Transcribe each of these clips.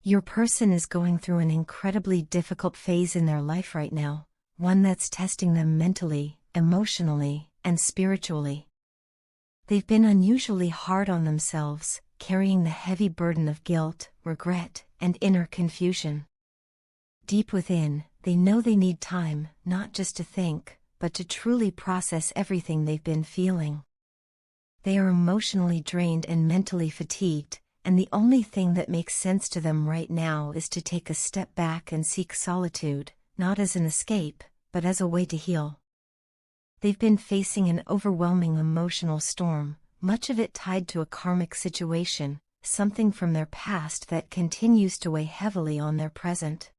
Your person is going through an incredibly difficult phase in their life right now, one that's testing them mentally, emotionally, and spiritually. They've been unusually hard on themselves, carrying the heavy burden of guilt, regret, and inner confusion. Deep within, they know they need time, not just to think, but to truly process everything they've been feeling. They are emotionally drained and mentally fatigued, and the only thing that makes sense to them right now is to take a step back and seek solitude, not as an escape, but as a way to heal. They've been facing an overwhelming emotional storm, much of it tied to a karmic situation, something from their past that continues to weigh heavily on their present.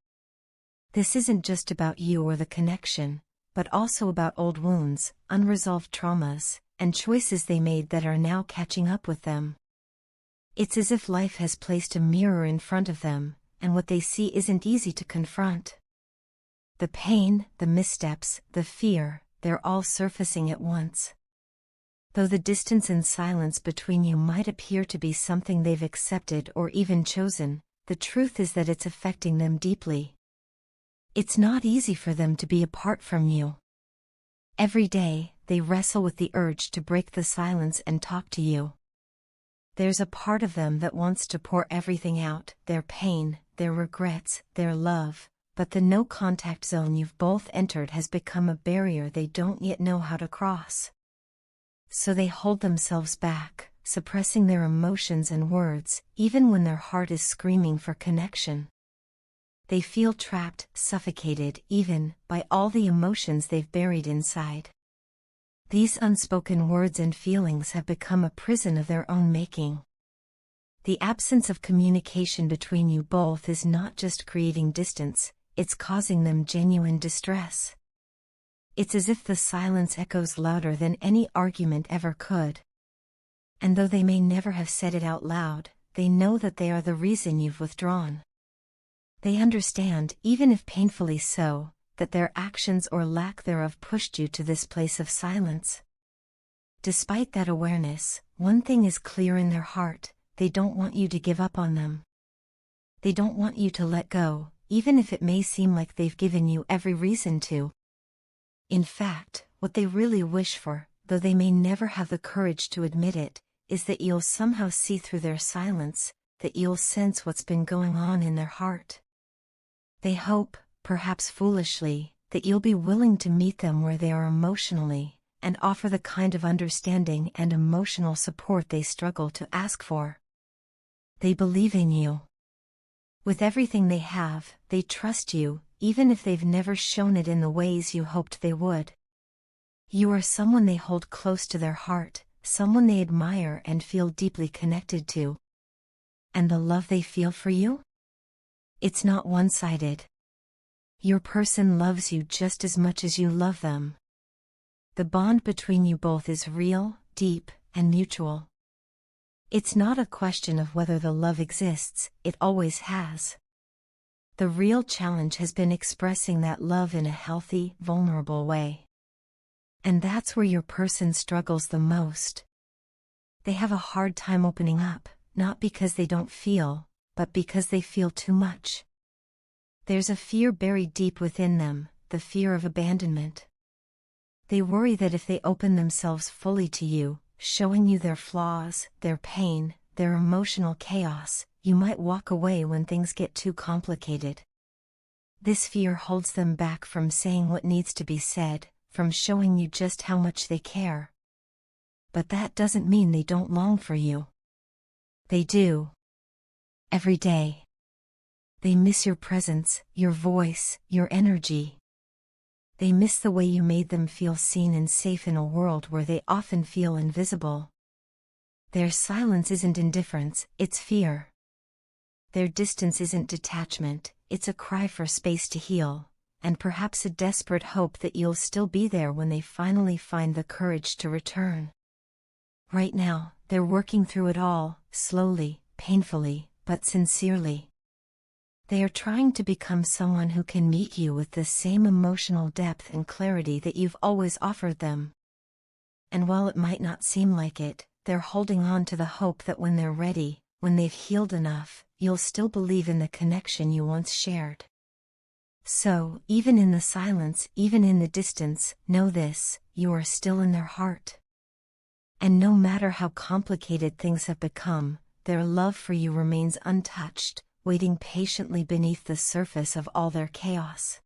This isn't just about you or the connection, but also about old wounds, unresolved traumas, and choices they made that are now catching up with them. It's as if life has placed a mirror in front of them, and what they see isn't easy to confront. The pain, the missteps, the fear, they're all surfacing at once. Though the distance and silence between you might appear to be something they've accepted or even chosen, the truth is that it's affecting them deeply. It's not easy for them to be apart from you. Every day, they wrestle with the urge to break the silence and talk to you. There's a part of them that wants to pour everything out, their pain, their regrets, their love, but the no-contact zone you've both entered has become a barrier they don't yet know how to cross. So they hold themselves back, suppressing their emotions and words, even when their heart is screaming for connection. They feel trapped, suffocated even, by all the emotions they've buried inside. These unspoken words and feelings have become a prison of their own making. The absence of communication between you both is not just creating distance, it's causing them genuine distress. It's as if the silence echoes louder than any argument ever could. And though they may never have said it out loud, they know that they are the reason you've withdrawn. They understand, even if painfully so, that their actions or lack thereof pushed you to this place of silence. Despite that awareness, one thing is clear in their heart: they don't want you to give up on them. They don't want you to let go, even if it may seem like they've given you every reason to. In fact, what they really wish for, though they may never have the courage to admit it, is that you'll somehow see through their silence, that you'll sense what's been going on in their heart. They hope, perhaps foolishly, that you'll be willing to meet them where they are emotionally, and offer the kind of understanding and emotional support they struggle to ask for. They believe in you. With everything they have, they trust you, even if they've never shown it in the ways you hoped they would. You are someone they hold close to their heart, someone they admire and feel deeply connected to. And the love they feel for you? It's not one-sided. Your person loves you just as much as you love them. The bond between you both is real, deep, and mutual. It's not a question of whether the love exists, it always has. The real challenge has been expressing that love in a healthy, vulnerable way. And that's where your person struggles the most. They have a hard time opening up, not because they don't feel, but because they feel too much. There's a fear buried deep within them, the fear of abandonment. They worry that if they open themselves fully to you, showing you their flaws, their pain, their emotional chaos, you might walk away when things get too complicated. This fear holds them back from saying what needs to be said, from showing you just how much they care. But that doesn't mean they don't long for you. They do. Every day. They miss your presence, your voice, your energy. They miss the way you made them feel seen and safe in a world where they often feel invisible. Their silence isn't indifference, it's fear. Their distance isn't detachment, it's a cry for space to heal, and perhaps a desperate hope that you'll still be there when they finally find the courage to return. Right now, they're working through it all, slowly, painfully, but sincerely. They are trying to become someone who can meet you with the same emotional depth and clarity that you've always offered them. And while it might not seem like it, they're holding on to the hope that when they're ready, when they've healed enough, you'll still believe in the connection you once shared. So, even in the silence, even in the distance, know this, you are still in their heart. And no matter how complicated things have become, their love for you remains untouched, waiting patiently beneath the surface of all their chaos.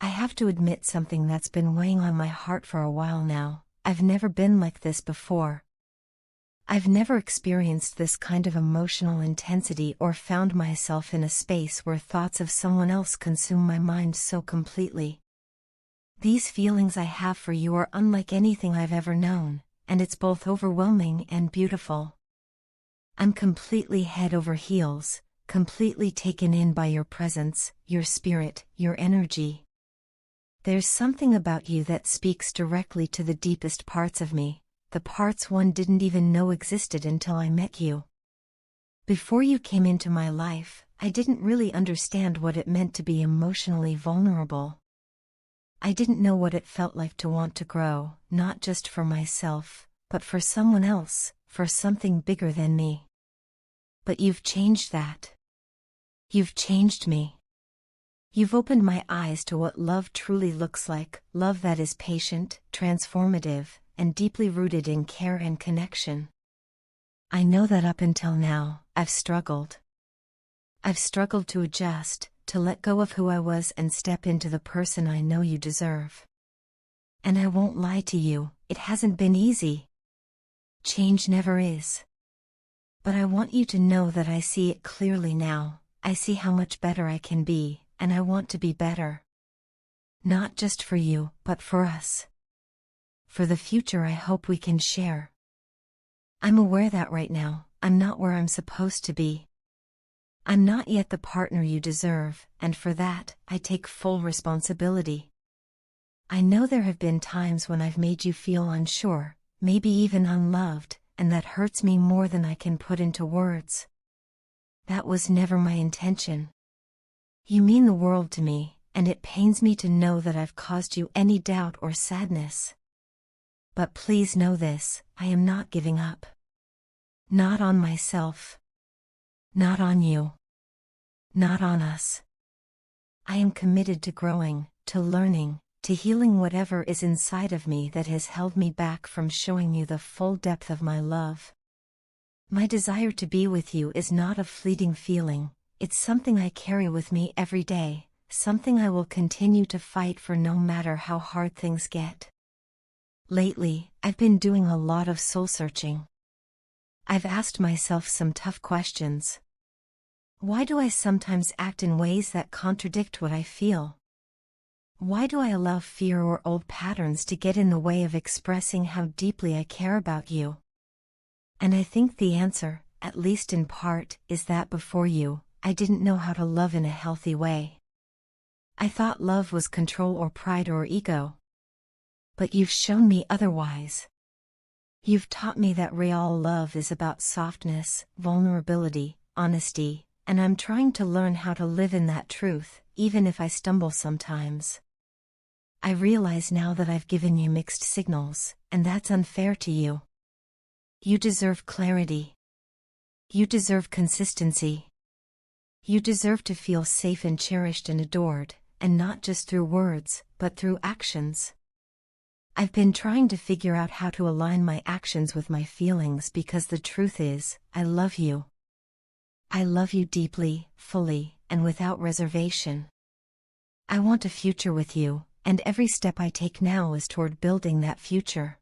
I have to admit something that's been weighing on my heart for a while now. I've never been like this before. I've never experienced this kind of emotional intensity or found myself in a space where thoughts of someone else consume my mind so completely. These feelings I have for you are unlike anything I've ever known, and it's both overwhelming and beautiful. I'm completely head over heels, completely taken in by your presence, your spirit, your energy. There's something about you that speaks directly to the deepest parts of me, the parts one didn't even know existed until I met you. Before you came into my life, I didn't really understand what it meant to be emotionally vulnerable. I didn't know what it felt like to want to grow, not just for myself, but for someone else, for something bigger than me. But you've changed that. You've changed me. You've opened my eyes to what love truly looks like, love that is patient, transformative, and deeply rooted in care and connection. I know that up until now, I've struggled. I've struggled to adjust, to let go of who I was and step into the person I know you deserve. And I won't lie to you, it hasn't been easy. Change never is. But I want you to know that I see it clearly now. I see how much better I can be, and I want to be better. Not just for you, but for us. For the future I hope we can share. I'm aware that right now, I'm not where I'm supposed to be. I'm not yet the partner you deserve, and for that, I take full responsibility. I know there have been times when I've made you feel unsure, maybe even unloved, and that hurts me more than I can put into words. That was never my intention. You mean the world to me, and it pains me to know that I've caused you any doubt or sadness. But please know this, I am not giving up. Not on myself. Not on you. Not on us. I am committed to growing, to learning, to healing whatever is inside of me that has held me back from showing you the full depth of my love. My desire to be with you is not a fleeting feeling, it's something I carry with me every day, something I will continue to fight for no matter how hard things get. Lately, I've been doing a lot of soul-searching. I've asked myself some tough questions. Why do I sometimes act in ways that contradict what I feel? Why do I allow fear or old patterns to get in the way of expressing how deeply I care about you? And I think the answer, at least in part, is that before you, I didn't know how to love in a healthy way. I thought love was control or pride or ego. But you've shown me otherwise. You've taught me that real love is about softness, vulnerability, honesty, and I'm trying to learn how to live in that truth, even if I stumble sometimes. I realize now that I've given you mixed signals, and that's unfair to you. You deserve clarity. You deserve consistency. You deserve to feel safe and cherished and adored, and not just through words, but through actions. I've been trying to figure out how to align my actions with my feelings because the truth is, I love you. I love you deeply, fully, and without reservation. I want a future with you, and every step I take now is toward building that future.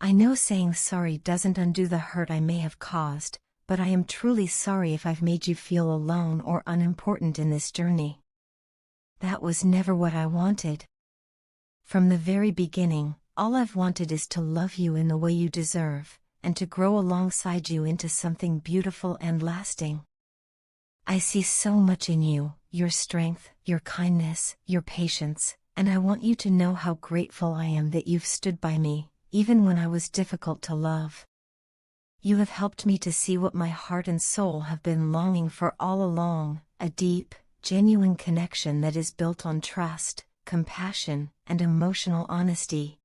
I know saying sorry doesn't undo the hurt I may have caused, but I am truly sorry if I've made you feel alone or unimportant in this journey. That was never what I wanted. From the very beginning, all I've wanted is to love you in the way you deserve, and to grow alongside you into something beautiful and lasting. I see so much in you, your strength, your kindness, your patience, and I want you to know how grateful I am that you've stood by me, even when I was difficult to love. You have helped me to see what my heart and soul have been longing for all along, a deep, genuine connection that is built on trust, compassion, and emotional honesty.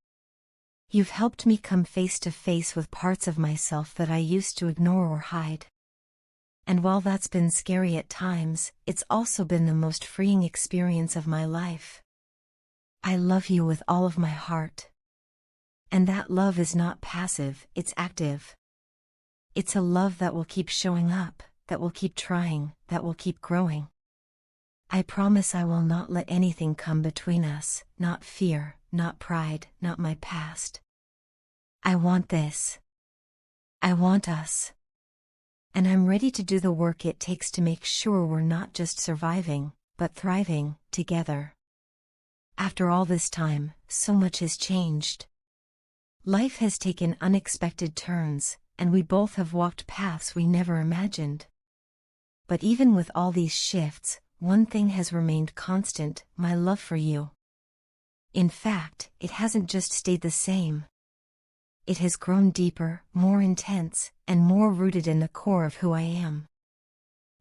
You've helped me come face to face with parts of myself that I used to ignore or hide. And while that's been scary at times, it's also been the most freeing experience of my life. I love you with all of my heart. And that love is not passive, it's active. It's a love that will keep showing up, that will keep trying, that will keep growing. I promise I will not let anything come between us, not fear, not pride, not my past. I want this. I want us. And I'm ready to do the work it takes to make sure we're not just surviving, but thriving, together. After all this time, so much has changed. Life has taken unexpected turns, and we both have walked paths we never imagined. But even with all these shifts, one thing has remained constant: my love for you. In fact, it hasn't just stayed the same. It has grown deeper, more intense, and more rooted in the core of who I am.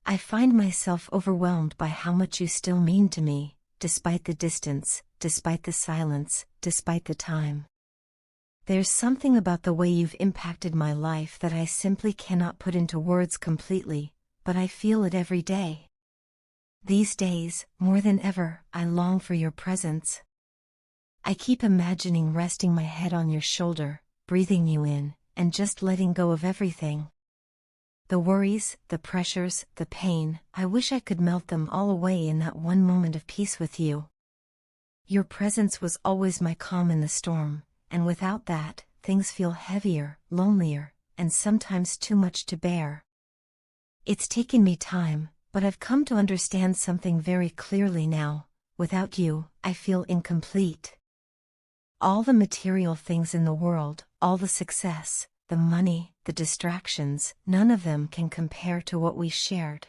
I find myself overwhelmed by how much you still mean to me, despite the distance, despite the silence, despite the time. There's something about the way you've impacted my life that I simply cannot put into words completely, but I feel it every day. These days, more than ever, I long for your presence. I keep imagining resting my head on your shoulder, breathing you in, and just letting go of everything. The worries, the pressures, the pain, I wish I could melt them all away in that one moment of peace with you. Your presence was always my calm in the storm, and without that, things feel heavier, lonelier, and sometimes too much to bear. It's taken me time, but I've come to understand something very clearly now: without you, I feel incomplete. All the material things in the world, all the success, the money, the distractions, none of them can compare to what we shared.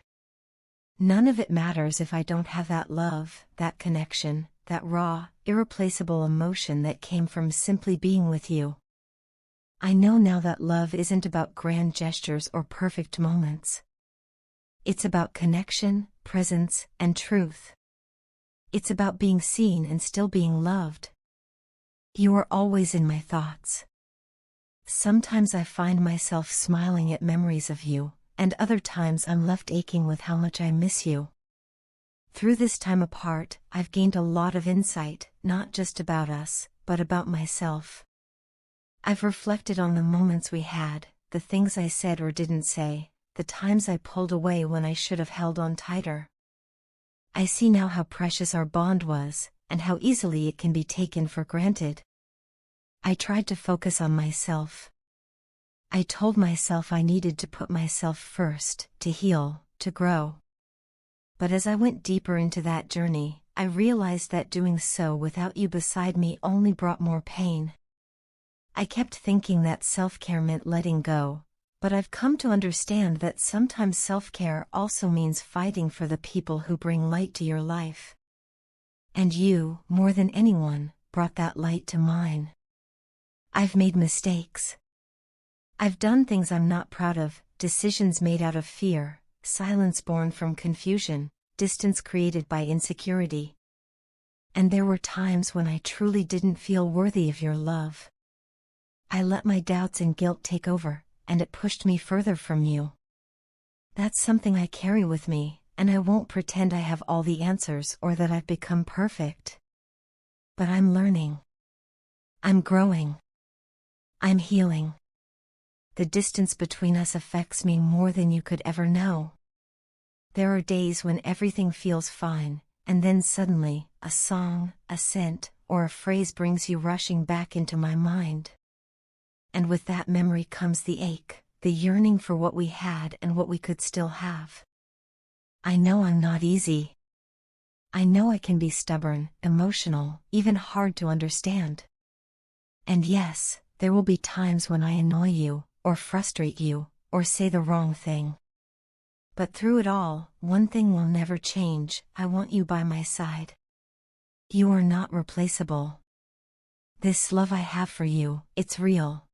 None of it matters if I don't have that love, that connection, that raw, irreplaceable emotion that came from simply being with you. I know now that love isn't about grand gestures or perfect moments. It's about connection, presence, and truth. It's about being seen and still being loved. You are always in my thoughts. Sometimes I find myself smiling at memories of you, and other times I'm left aching with how much I miss you. Through this time apart, I've gained a lot of insight, not just about us, but about myself. I've reflected on the moments we had, the things I said or didn't say, the times I pulled away when I should have held on tighter. I see now how precious our bond was, and how easily it can be taken for granted. I tried to focus on myself. I told myself I needed to put myself first, to heal, to grow. But as I went deeper into that journey, I realized that doing so without you beside me only brought more pain. I kept thinking that self-care meant letting go, but I've come to understand that sometimes self-care also means fighting for the people who bring light to your life. And you, more than anyone, brought that light to mine. I've made mistakes. I've done things I'm not proud of, decisions made out of fear, silence born from confusion, distance created by insecurity. And there were times when I truly didn't feel worthy of your love. I let my doubts and guilt take over, and it pushed me further from you. That's something I carry with me, and I won't pretend I have all the answers or that I've become perfect. But I'm learning. I'm growing. I'm healing. The distance between us affects me more than you could ever know. There are days when everything feels fine, and then suddenly, a song, a scent, or a phrase brings you rushing back into my mind. And with that memory comes the ache, the yearning for what we had and what we could still have. I know I'm not easy. I know I can be stubborn, emotional, even hard to understand. And yes, there will be times when I annoy you, or frustrate you, or say the wrong thing. But through it all, one thing will never change: I want you by my side. You are not replaceable. This love I have for you, it's real.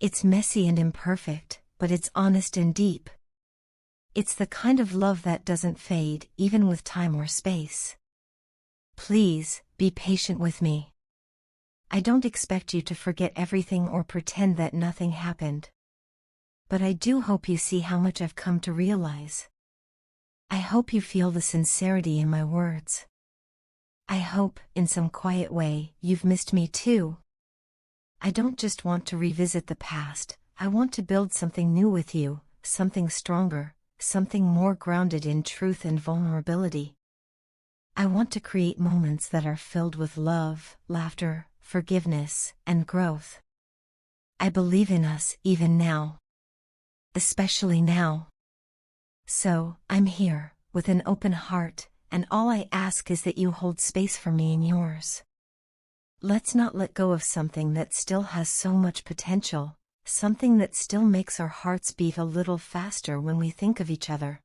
It's messy and imperfect, but it's honest and deep. It's the kind of love that doesn't fade, even with time or space. Please, be patient with me. I don't expect you to forget everything or pretend that nothing happened. but I do hope you see how much I've come to realize. I hope you feel the sincerity in my words. I hope, in some quiet way, you've missed me too. I don't just want to revisit the past, I want to build something new with you, something stronger, something more grounded in truth and vulnerability. I want to create moments that are filled with love, laughter, forgiveness, and growth. I believe in us even now. Especially now. So, I'm here, with an open heart, and all I ask is that you hold space for me in yours. Let's not let go of something that still has so much potential, something that still makes our hearts beat a little faster when we think of each other.